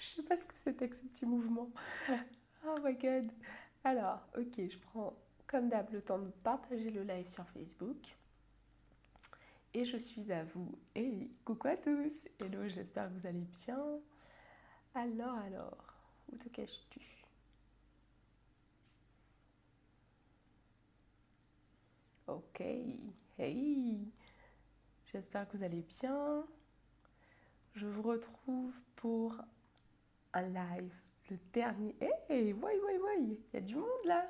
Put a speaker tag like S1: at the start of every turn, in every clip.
S1: Je sais pas ce que c'était que ce petit mouvement. Oh my god. Alors, ok, je prends comme d'hab le temps de partager le live sur Facebook. Et je suis à vous. Et coucou à tous. Hello, j'espère que vous allez bien. Alors, où te caches-tu? Ok, hey, j'espère que vous allez bien. Je vous retrouve pour un live, le dernier. Hey, ouais, il y a du monde là.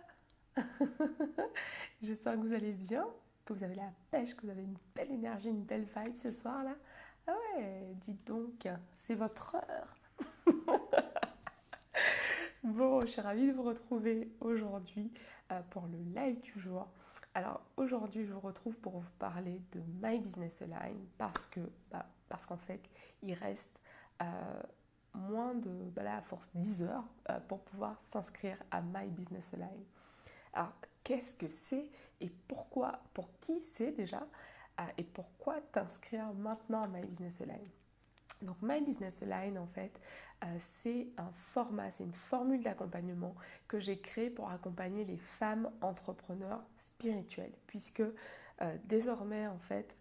S1: J'espère que vous allez bien, que vous avez la pêche, que vous avez une belle énergie, une belle vibe ce soir là. Ah ouais, dites donc, c'est votre heure. Bon, je suis ravie de vous retrouver aujourd'hui pour le live du jour. Alors aujourd'hui, je vous retrouve pour vous parler de My Business Align parce qu'en fait, il reste moins de, à force 10 heures pour pouvoir s'inscrire à My Business Align. Alors, qu'est-ce que c'est et pourquoi, pour qui c'est déjà et pourquoi t'inscrire maintenant à My Business Align? Donc, My Business Align, en fait, c'est un format, c'est une formule d'accompagnement que j'ai créée pour accompagner les femmes entrepreneurs spirituelles, puisque désormais, en fait,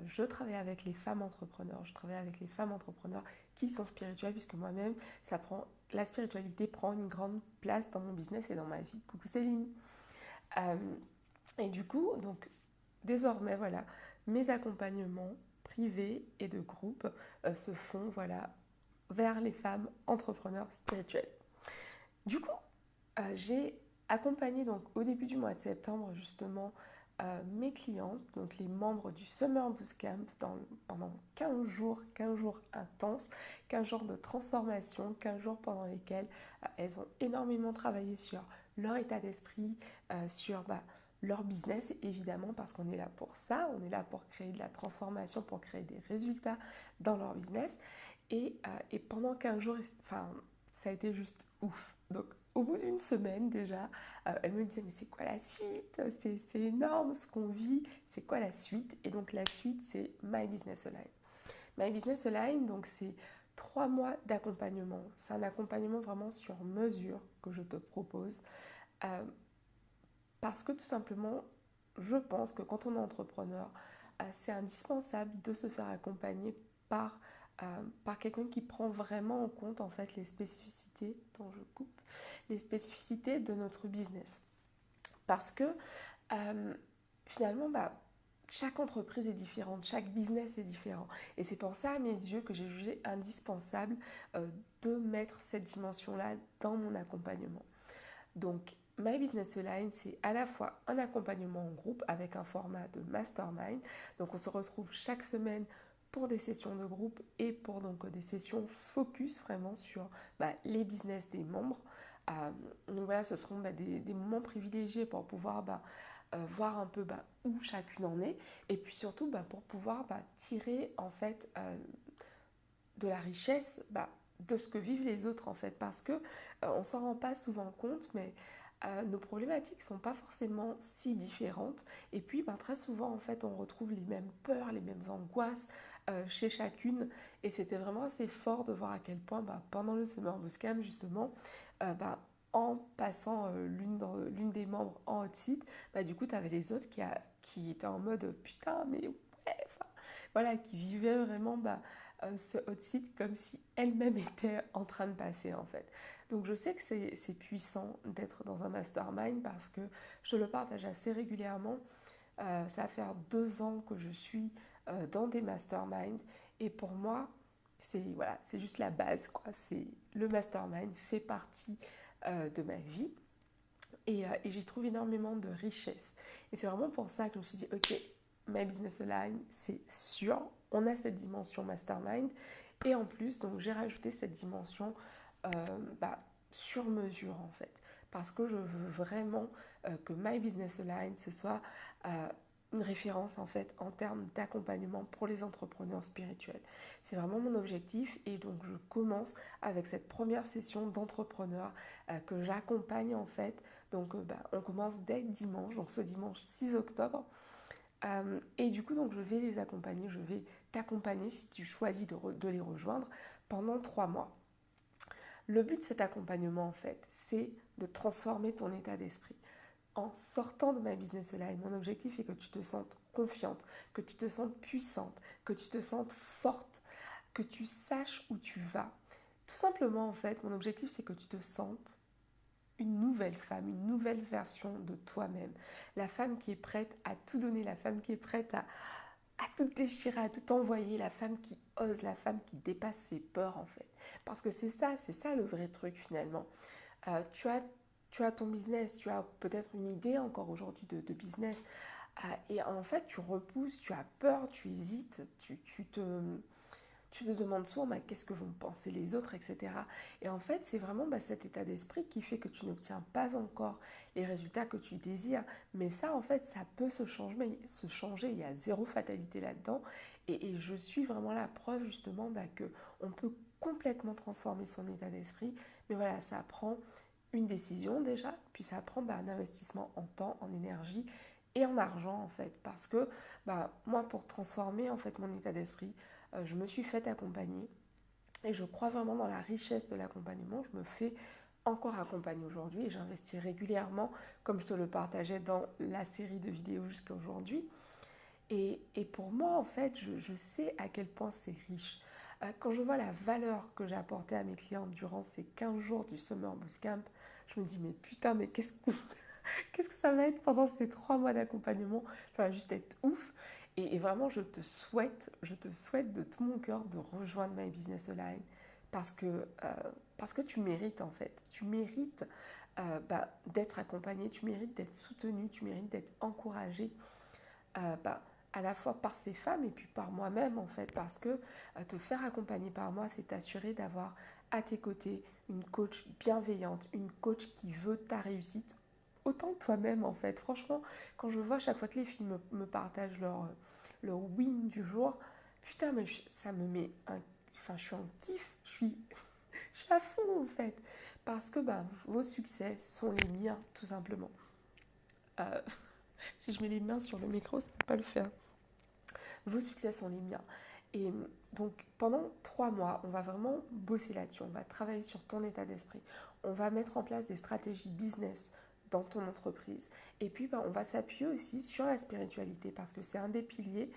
S1: je travaille avec les femmes entrepreneurs, je travaille avec les femmes entrepreneurs qui sont spirituelles, puisque moi-même, la spiritualité prend une grande place dans mon business et dans ma vie. Coucou Céline. Euh, et du coup, donc, désormais, voilà, mes accompagnements privés et de groupe se font, voilà, vers les femmes entrepreneurs spirituelles. Du coup, j'ai accompagné donc au début du mois de septembre justement mes clientes, donc les membres du Summer Bootcamp pendant 15 jours intenses, 15 jours de transformation, 15 jours pendant lesquels elles ont énormément travaillé sur leur état d'esprit, sur leur business évidemment parce qu'on est là pour ça, on est là pour créer de la transformation, pour créer des résultats dans leur business. Et pendant 15 jours, enfin, ça a été juste ouf. Donc, au bout d'une semaine déjà, elle me disait, mais c'est quoi la suite? C'est énorme ce qu'on vit, c'est quoi la suite? Et donc, la suite, c'est My Business Align. My Business Align, donc, c'est 3 mois d'accompagnement. C'est un accompagnement vraiment sur mesure que je te propose. Euh, Parce que tout simplement, je pense que quand on est entrepreneur, c'est indispensable de se faire accompagner par, par quelqu'un qui prend vraiment en compte en fait les spécificités, dont je coupe, les spécificités de notre business. Parce que euh, finalement, chaque entreprise est différente, chaque business est différent. Et c'est pour ça, à mes yeux, que j'ai jugé indispensable de mettre cette dimension-là dans mon accompagnement. Donc, My Business Align, c'est à la fois un accompagnement en groupe avec un format de mastermind. Donc, on se retrouve chaque semaine pour des sessions de groupe et pour donc des sessions focus vraiment sur les business des membres. Donc voilà, ce seront des moments privilégiés pour pouvoir voir un peu où chacune en est et puis surtout pour pouvoir tirer en fait de la richesse de ce que vivent les autres en fait parce que on s'en rend pas souvent compte mais nos problématiques sont pas forcément si différentes et puis très souvent en fait on retrouve les mêmes peurs, les mêmes angoisses chez chacune et c'était vraiment assez fort de voir à quel point pendant le Summer Bootcamp justement en passant l'une des membres en hot seat, du coup tu avais les autres qui étaient en mode putain mais ouais, voilà, qui vivaient vraiment ce hot seat comme si elle-même était en train de passer en fait. Donc je sais que c'est puissant d'être dans un mastermind parce que je le partage assez régulièrement. Ça va faire 2 ans que je suis dans des masterminds et pour moi c'est juste la base quoi. C'est le mastermind fait partie de ma vie et j'y trouve énormément de richesse. Et c'est vraiment pour ça que je me suis dit ok, My Business Align, c'est sûr, on a cette dimension mastermind et en plus donc j'ai rajouté cette dimension euh, sur mesure en fait parce que je veux vraiment que My Business Align ce soit une référence en fait en termes d'accompagnement pour les entrepreneurs spirituels. C'est vraiment mon objectif et donc je commence avec cette première session d'entrepreneurs que j'accompagne en fait. Donc on commence dès dimanche, donc ce dimanche 6 octobre. Et du coup, donc, je vais les accompagner, je vais t'accompagner si tu choisis de les rejoindre pendant 3 mois. Le but de cet accompagnement, en fait, c'est de transformer ton état d'esprit. En sortant de My Business Alive, mon objectif est que tu te sentes confiante, que tu te sentes puissante, que tu te sentes forte, que tu saches où tu vas. Tout simplement, en fait, mon objectif, c'est que tu te sentes une nouvelle femme, une nouvelle version de toi-même. La femme qui est prête à tout donner, la femme qui est prête à tout déchirer, à tout envoyer, la femme qui ose, la femme qui dépasse ses peurs, en fait. Parce que c'est ça le vrai truc, finalement. Tu as ton business, tu as peut-être une idée encore aujourd'hui de business, et en fait, tu repousses, tu as peur, tu hésites, tu te demandes souvent bah, qu'est-ce que vont penser les autres, etc. Et en fait, c'est vraiment cet état d'esprit qui fait que tu n'obtiens pas encore les résultats que tu désires. Mais ça, en fait, ça peut se changer. Il y a zéro fatalité là-dedans. Et je suis vraiment la preuve, justement, qu'on peut complètement transformer son état d'esprit. Mais voilà, ça prend une décision déjà, puis ça prend un investissement en temps, en énergie et en argent, en fait. Parce que moi, pour transformer, en fait, mon état d'esprit, je me suis faite accompagner et je crois vraiment dans la richesse de l'accompagnement. Je me fais encore accompagner aujourd'hui et j'investis régulièrement, comme je te le partageais dans la série de vidéos jusqu'à aujourd'hui. Et pour moi, en fait, je sais à quel point c'est riche. Quand je vois la valeur que j'ai apportée à mes clients durant ces 15 jours du Summer Bootcamp, je me dis, mais putain, mais qu'est-ce que ça va être pendant ces 3 mois d'accompagnement? Ça va juste être ouf. Et vraiment, je te souhaite de tout mon cœur de rejoindre My Business Align parce que tu mérites en fait. Tu mérites d'être accompagné, tu mérites d'être soutenu, tu mérites d'être encouragé euh, bah, à la fois par ces femmes et puis par moi-même en fait. Parce que te faire accompagner par moi, c'est t'assurer d'avoir à tes côtés une coach bienveillante, une coach qui veut ta réussite autant que toi-même en fait. Franchement, quand je vois chaque fois que les filles me partagent leur win du jour, putain, mais ça me met un. Enfin, je suis en kiff, je suis à fond en fait. Parce que vos succès sont les miens, tout simplement. Euh, si je mets les mains sur le micro, ça ne va pas le faire. Vos succès sont les miens. Et donc, pendant 3 mois, on va vraiment bosser là-dessus. On va travailler sur ton état d'esprit. On va mettre en place des stratégies business dans ton entreprise. Et puis, on va s'appuyer aussi sur la spiritualité parce que c'est un des piliers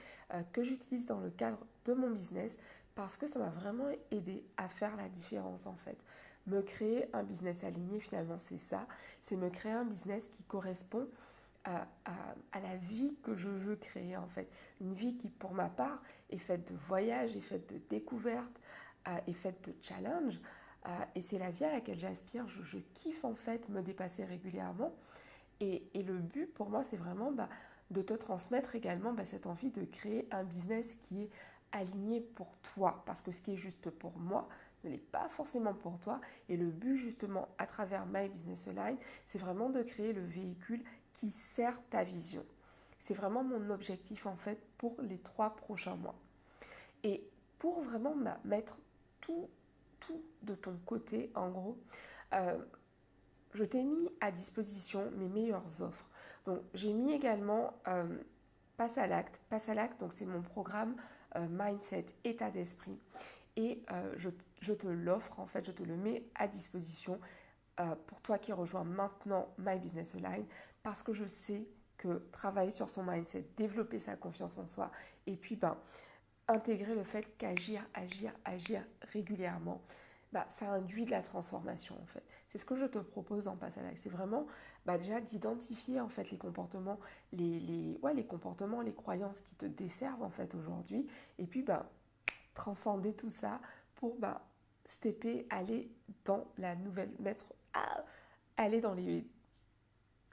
S1: que j'utilise dans le cadre de mon business parce que ça m'a vraiment aidé à faire la différence en fait. Me créer un business aligné, finalement, c'est ça. C'est me créer un business qui correspond à la vie que je veux créer en fait. Une vie qui pour ma part est faite de voyages, est faite de découvertes, est faite de challenges. Et c'est la vie à laquelle j'aspire. Je kiffe en fait me dépasser régulièrement. Et le but pour moi c'est vraiment de te transmettre également cette envie de créer un business qui est aligné pour toi. Parce que ce qui est juste pour moi ne l'est pas forcément pour toi. Et le but justement à travers My Business Align, c'est vraiment de créer le véhicule qui sert ta vision. C'est vraiment mon objectif en fait pour les 3 prochains mois. Et pour vraiment mettre tout, tout de ton côté, en gros, euh, je t'ai mis à disposition mes meilleures offres. Donc j'ai mis également Passe à l'acte. Passe à l'acte, donc c'est mon programme Mindset, état d'esprit. Et je te l'offre, en fait, je te le mets à disposition pour toi qui rejoins maintenant My Business Align, parce que je sais que travailler sur son mindset, développer sa confiance en soi, et puis intégrer le fait agir régulièrement, ça induit de la transformation en fait. C'est ce que je te propose en Passe à l'acte. C'est vraiment déjà d'identifier en fait les comportements, les comportements, les croyances qui te desservent en fait aujourd'hui, et puis transcender tout ça pour stepper, aller dans la nouvelle, aller dans les,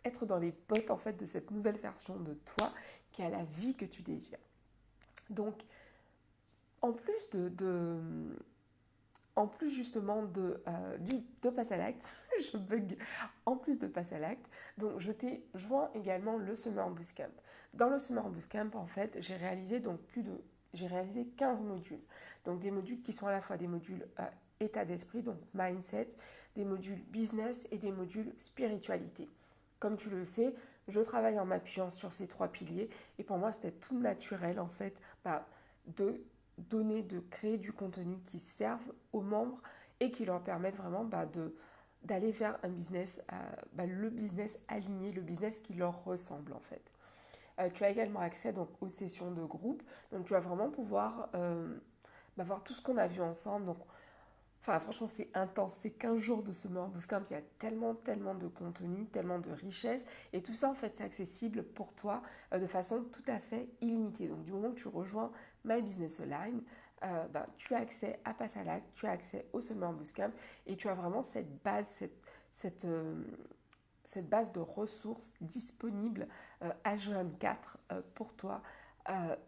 S1: être dans les potes en fait de cette nouvelle version de toi qui a la vie que tu désires. Donc, en plus en plus justement de Passe à l'acte, je bug, en plus de Passe à l'acte, donc je t'ai joint également le Summer Bootcamp. Dans le Summer Bootcamp, en fait, j'ai réalisé 15 modules. Donc des modules qui sont à la fois des modules état d'esprit, donc mindset, des modules business et des modules spiritualité. Comme tu le sais, je travaille en m'appuyant sur ces 3 piliers et pour moi c'était tout naturel en fait de créer du contenu qui serve aux membres et qui leur permettent vraiment d'aller vers un business, le business aligné, le business qui leur ressemble en fait. Tu as également accès donc aux sessions de groupe, donc tu vas vraiment pouvoir voir tout ce qu'on a vu ensemble. Donc, enfin, franchement, c'est intense. C'est 15 jours de Summer Bootcamp. Il y a tellement, tellement de contenu, tellement de richesse. Et tout ça, en fait, c'est accessible pour toi de façon tout à fait illimitée. Donc, du moment que tu rejoins My Business Align, tu as accès à Pass à l'acte, tu as accès au Summer Bootcamp et tu as vraiment cette base, cette base de ressources disponibles H24 pour toi.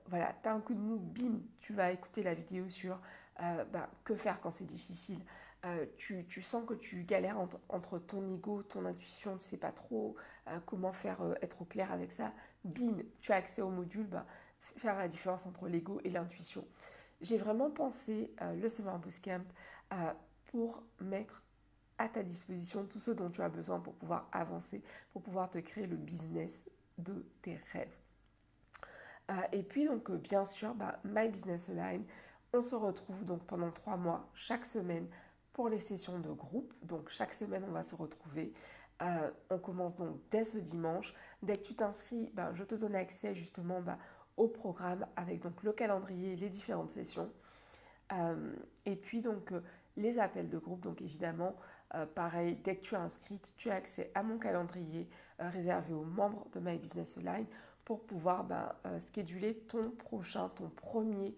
S1: Voilà, tu as un coup de mou, bim, tu vas écouter la vidéo sur que faire quand c'est difficile. Tu sens que tu galères entre ton ego, ton intuition, tu ne sais pas trop comment faire, être au clair avec ça. Bim, tu as accès au module, faire la différence entre l'ego et l'intuition. J'ai vraiment pensé le Summer Bootcamp pour mettre à ta disposition tout ce dont tu as besoin pour pouvoir avancer, pour pouvoir te créer le business de tes rêves. Et puis donc bien sûr, My Business Align, on se retrouve donc pendant 3 mois, chaque semaine, pour les sessions de groupe. Donc chaque semaine, on va se retrouver. On commence donc dès ce dimanche. Dès que tu t'inscris, je te donne accès justement au programme avec donc le calendrier, les différentes sessions. Et puis donc les appels de groupe. Donc évidemment, pareil, dès que tu es inscrite, tu as accès à mon calendrier réservé aux membres de My Business Align pour pouvoir scheduler ton premier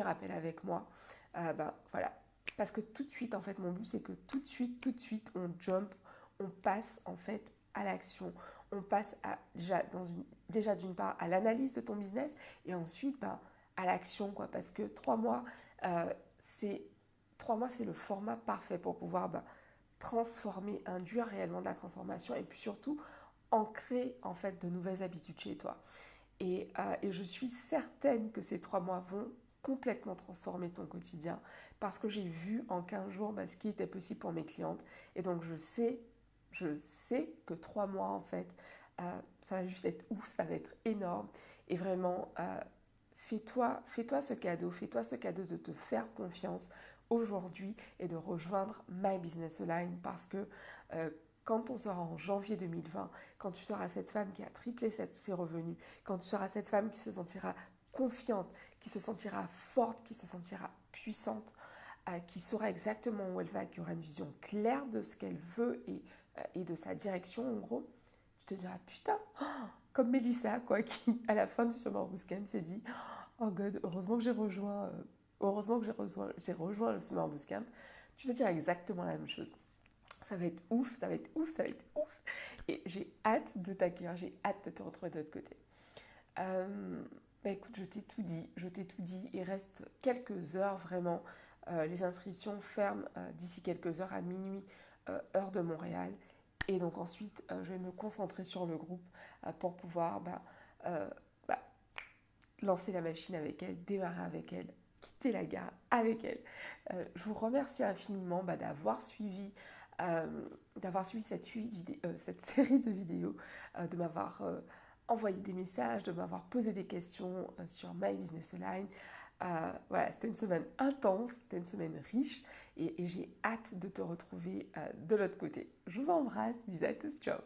S1: appel avec moi. Voilà. Parce que tout de suite, en fait, mon but, c'est que tout de suite, on jump, on passe en fait à l'action. On passe déjà d'une part à l'analyse de ton business et ensuite à l'action, quoi. Parce que 3 mois, c'est le format parfait pour pouvoir transformer, induire réellement de la transformation et puis surtout ancrer en fait de nouvelles habitudes chez toi. Et je suis certaine que ces 3 mois vont complètement transformer ton quotidien parce que j'ai vu en 15 jours ce qui était possible pour mes clientes. Et donc je sais que 3 mois en fait, ça va juste être ouf, ça va être énorme. Et vraiment, fais-toi ce cadeau, de te faire confiance aujourd'hui et de rejoindre My Business Align parce que quand on sera en janvier 2020, quand tu seras cette femme qui a triplé ses revenus, quand tu seras cette femme qui se sentira confiante, qui se sentira forte, qui se sentira puissante, qui saura exactement où elle va, qui aura une vision claire de ce qu'elle veut et de sa direction en gros, tu te diras putain, comme Mélissa quoi, qui à la fin du Summer Bootcamp s'est dit oh god, heureusement que j'ai rejoint le Summer Bootcamp. Tu te diras exactement la même chose. Ça va être ouf, ça va être ouf, ça va être ouf. Et j'ai hâte de t'accueillir, j'ai hâte de te retrouver de l'autre côté. Écoute, je t'ai tout dit. Il reste quelques heures vraiment. Les inscriptions ferment d'ici quelques heures à minuit, heure de Montréal. Et donc ensuite, je vais me concentrer sur le groupe pour pouvoir lancer la machine avec elle, démarrer avec elle, quitter la gare avec elle. Je vous remercie infiniment d'avoir suivi cette série de vidéos, de m'avoir envoyé des messages, de m'avoir posé des questions sur My Business Align. Voilà, c'était une semaine intense, c'était une semaine riche et j'ai hâte de te retrouver de l'autre côté. Je vous embrasse, bisous à tous, ciao.